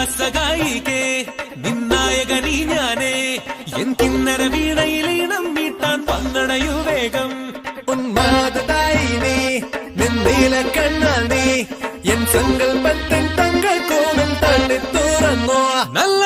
ഇതിഹാസഗായികേ നിന്നായകനീ ഞാനേ എൻ കിന്നര വീണയിലീണം മീട്ടാൻ പങ്കണയു വേഗം ഉന്മാദായിനി നിന്നീല കണ്ണാൽ നീ എൻ സങ്കൽപ്പത്തിൻ തങ്കൾ കോണം തള്ളി തുറന്നോ നല്ല